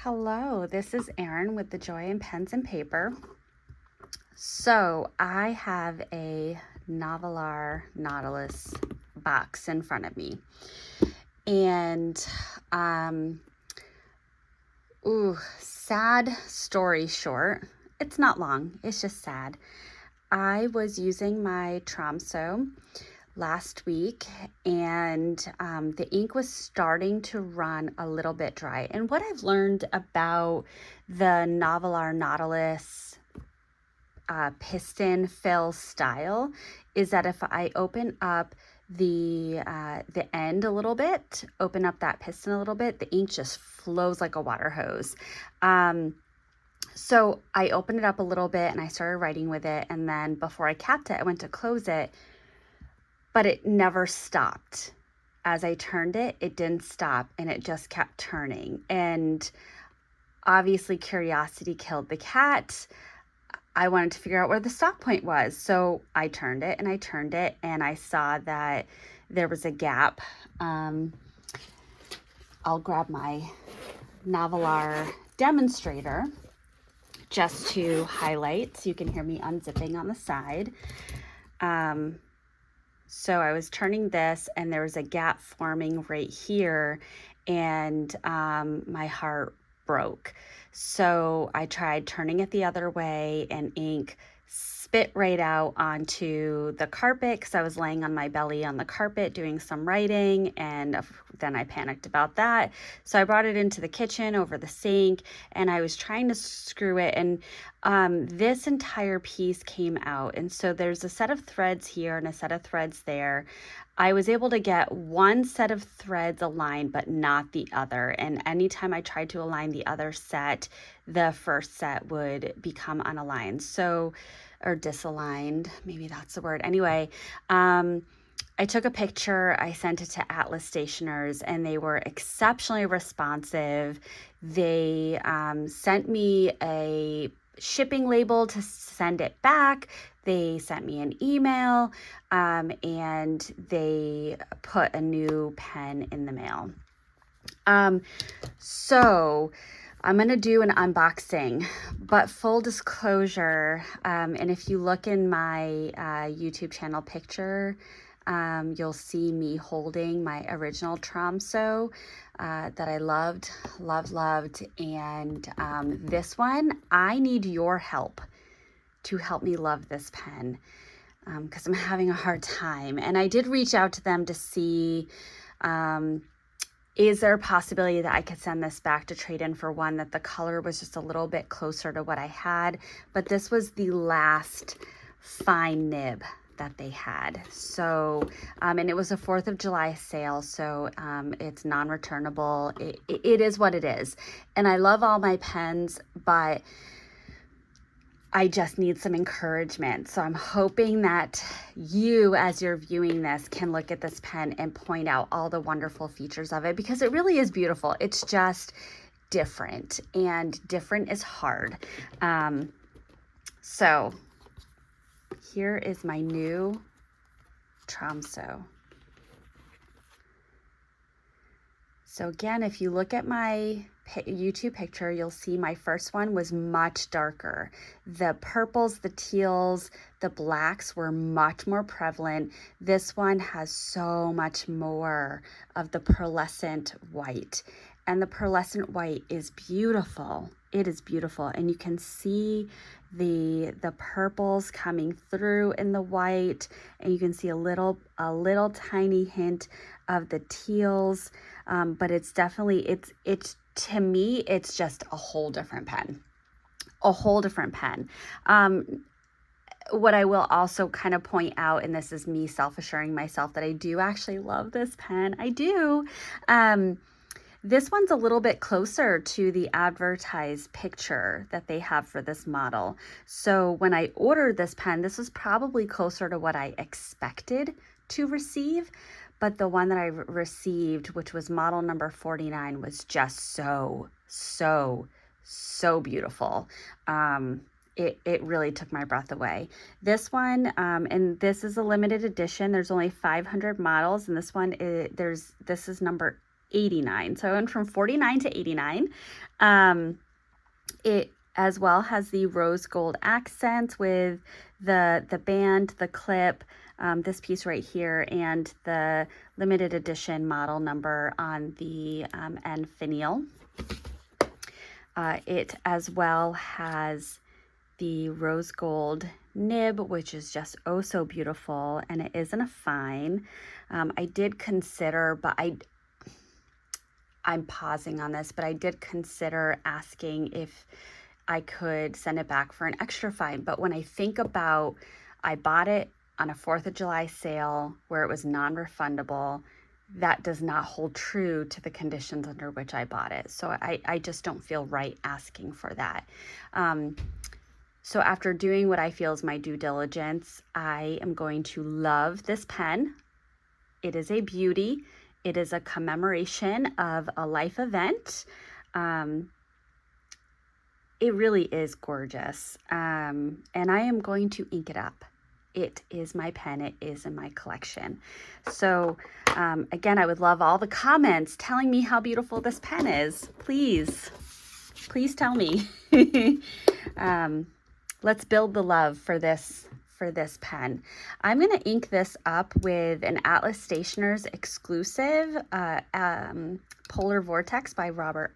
Hello, this is Erin with the Joy in Pens and Paper. So I have a Novelar Nautilus box in front of me. And, sad story short. It's not long, it's just sad. I was using my Tromso last week, and the ink was starting to run a little bit dry. And what I've learned about the Novelar Nautilus piston fill style is that if I open up the end a little bit, open up that piston a little bit, the ink just flows like a water hose. So I opened it up a little bit and I started writing with it, and then before I capped it, I went to close it, but it never stopped. As I turned it, it didn't stop, and it just kept turning. And obviously curiosity killed the cat. I wanted to figure out where the stop point was. So I turned it and I turned it, and I saw that there was a gap. I'll grab my Novelar demonstrator just to highlight so you can hear me unzipping on the side. So I was turning this, and there was a gap forming right here, and my heart broke. So I tried turning it the other way, and ink spit right out onto the carpet because I was laying on my belly on the carpet doing some writing, and then I panicked about that. So I brought it into the kitchen over the sink, and I was trying to screw it, and this entire piece came out. And so there's a set of threads here and a set of threads there. I was able to get one set of threads aligned, but not the other. And anytime I tried to align the other set, the first set would become unaligned. So, or disaligned, maybe that's the word. Anyway, I took a picture, I sent it to Atlas Stationers, and they were exceptionally responsive. They sent me a shipping label to send it back. They sent me an email, and they put a new pen in the mail. So I'm going to do an unboxing, but full disclosure, and if you look in my YouTube channel picture, you'll see me holding my original Tromso that I loved. And this one, I need your help to help me love this pen because I'm having a hard time. And I did reach out to them to see, is there a possibility that I could send this back to trade in for one that the color was just a little bit closer to what I had, but this was the last fine nib that they had. So, and it was a 4th of July sale, so it's non-returnable. It is what it is. And I love all my pens, but I just need some encouragement. So I'm hoping that you, as you're viewing this, can look at this pen and point out all the wonderful features of it, because it really is beautiful. It's just different, and different is hard. So here is my new Tromso. So again, if you look at my YouTube picture, you'll see my first one was much darker. The purples, the teals, the blacks were much more prevalent. This one has so much more of the pearlescent white, and the pearlescent white is beautiful. It is beautiful, and you can see the purples coming through in the white, and you can see a little tiny hint of the teals, but it's definitely, it's to me, it's just a whole different pen. What I will also kind of point out, and this is me self-assuring myself that I do actually love this pen. I do. This one's a little bit closer to the advertised picture that they have for this model. So when I ordered this pen, this was probably closer to what I expected to receive. But the one that I received, which was model number 49, was just so beautiful. It really took my breath away. This one, and this is a limited edition. There's only 500 models, and this one, this is number 89. So I went from 49 to 89. It as well has the rose gold accents with the band, the clip, this piece right here, and the limited edition model number on the end finial. It as well has the rose gold nib, which is just oh so beautiful, and it is in a fine. I did consider, but I'm pausing on this, but I did consider asking if I could send it back for an extra fine. But when I think about, I bought it on a 4th of July sale where it was non-refundable. That does not hold true to the conditions under which I bought it. So I just don't feel right asking for that. So after doing what I feel is my due diligence, I am going to love this pen. It is a beauty. It is a commemoration of a life event. It really is gorgeous. And I am going to ink it up. It is my pen. It is in my collection. So again, I would love all the comments telling me how beautiful this pen is. Please tell me. Let's build the love for this pen. I'm going to ink this up with an Atlas Stationers exclusive Polar Vortex by Robert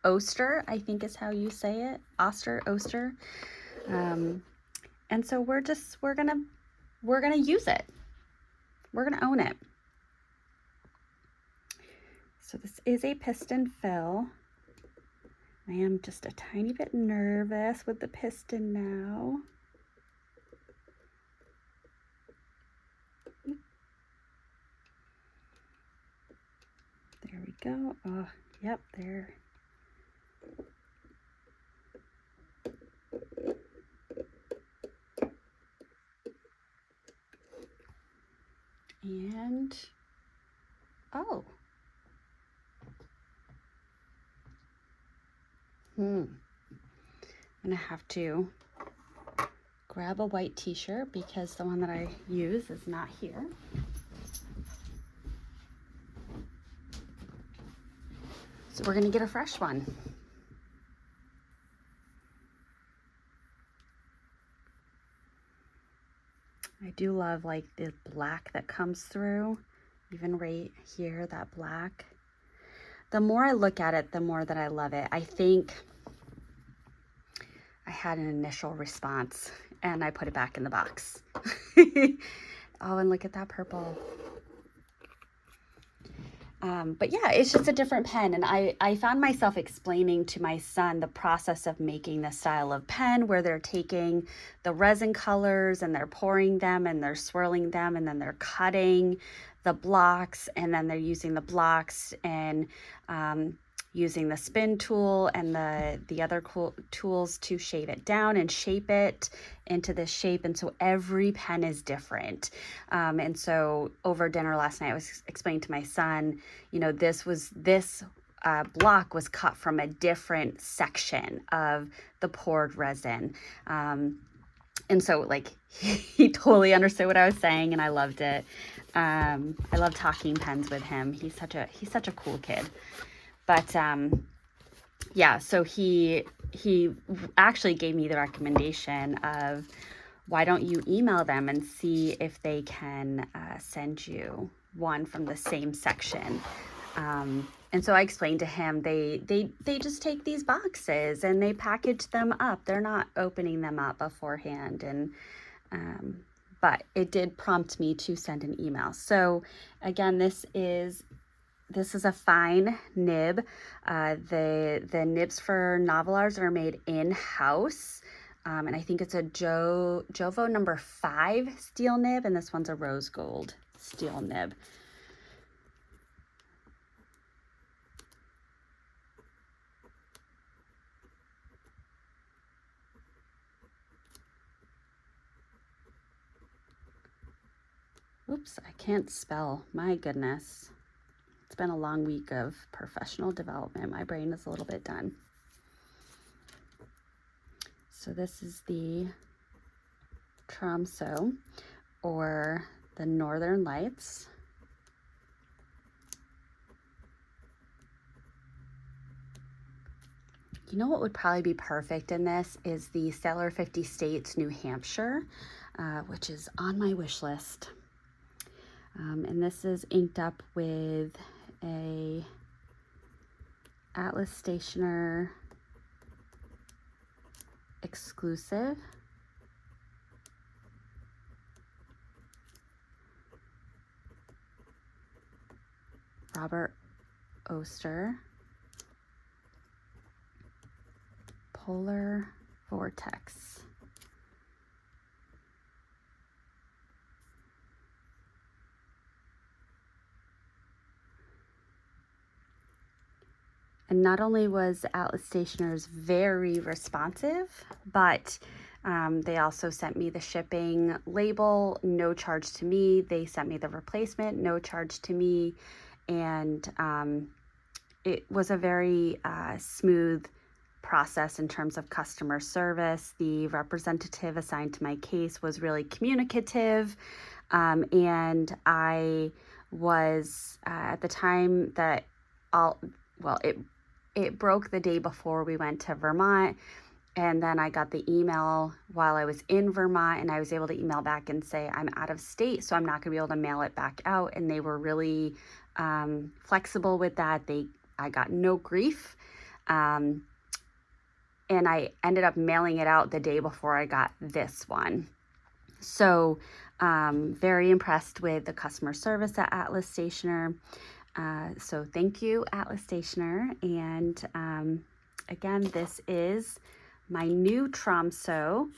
Oster, I think is how you say it. Oster. And so we're gonna use it. We're gonna own it. So this is a piston fill. I am just a tiny bit nervous with the piston now. There we go. Oh, yep, there. And, oh. I'm gonna have to grab a white t-shirt because the one that I use is not here. So we're gonna get a fresh one. I do love like the black that comes through, even right here, that black. The more I look at it, the more that I love it. I think I had an initial response and I put it back in the box. Oh, and look at that purple. But yeah, it's just a different pen. And I found myself explaining to my son the process of making this style of pen where they're taking the resin colors and they're pouring them and they're swirling them and then they're cutting the blocks and then they're using the blocks and using the spin tool and the other cool tools to shave it down and shape it into this shape. And so every pen is different. And so over dinner last night, I was explaining to my son, you know, this block was cut from a different section of the poured resin. And so like he totally understood what I was saying and I loved it. I love talking pens with him. He's such a cool kid. But yeah, so he actually gave me the recommendation of why don't you email them and see if they can send you one from the same section. And so I explained to him they just take these boxes and they package them up. They're not opening them up beforehand. And but it did prompt me to send an email. So again, this is a fine nib. The nibs for Novelars are made in-house. And I think it's a Jovo number 5 steel nib, and this one's a rose gold steel nib. Oops, I can't spell. My goodness. It's been a long week of professional development. My brain is a little bit done. So this is the Tromso, or the Northern Lights. You know what would probably be perfect in this is the Stellar 50 States, New Hampshire, which is on my wish list. And this is inked up with a Atlas Stationer exclusive. Robert Oster. Polar Vortex. And not only was Atlas Stationers very responsive, but they also sent me the shipping label, no charge to me. They sent me the replacement, no charge to me. And it was a very smooth process in terms of customer service. The representative assigned to my case was really communicative. And I was, at the time that it broke the day before we went to Vermont, and then I got the email while I was in Vermont, and I was able to email back and say I'm out of state, so I'm not going to be able to mail it back out. And they were really flexible with that. I got no grief, and I ended up mailing it out the day before I got this one. So very impressed with the customer service at Atlas Stationer. So thank you, Atlas Stationer. And again, this is my new Tromso.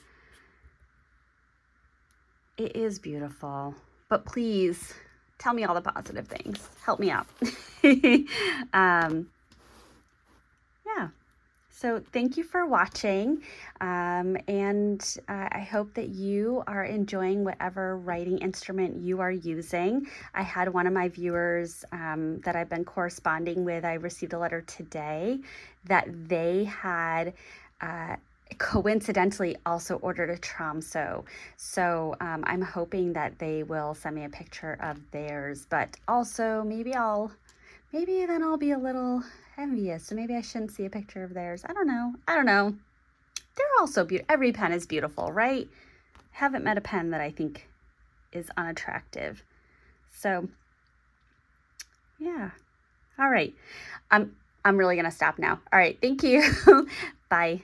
It is beautiful, but please tell me all the positive things. Help me out. Yeah. So thank you for watching, and I hope that you are enjoying whatever writing instrument you are using. I had one of my viewers that I've been corresponding with, I received a letter today that they had coincidentally also ordered a Tromso. So I'm hoping that they will send me a picture of theirs, but also maybe then I'll be a little envious, so maybe I shouldn't see a picture of theirs. I don't know. They're all so beautiful. Every pen is beautiful, right? Haven't met a pen that I think is unattractive. So yeah. All right. I'm really gonna stop now. All right, thank you. Bye.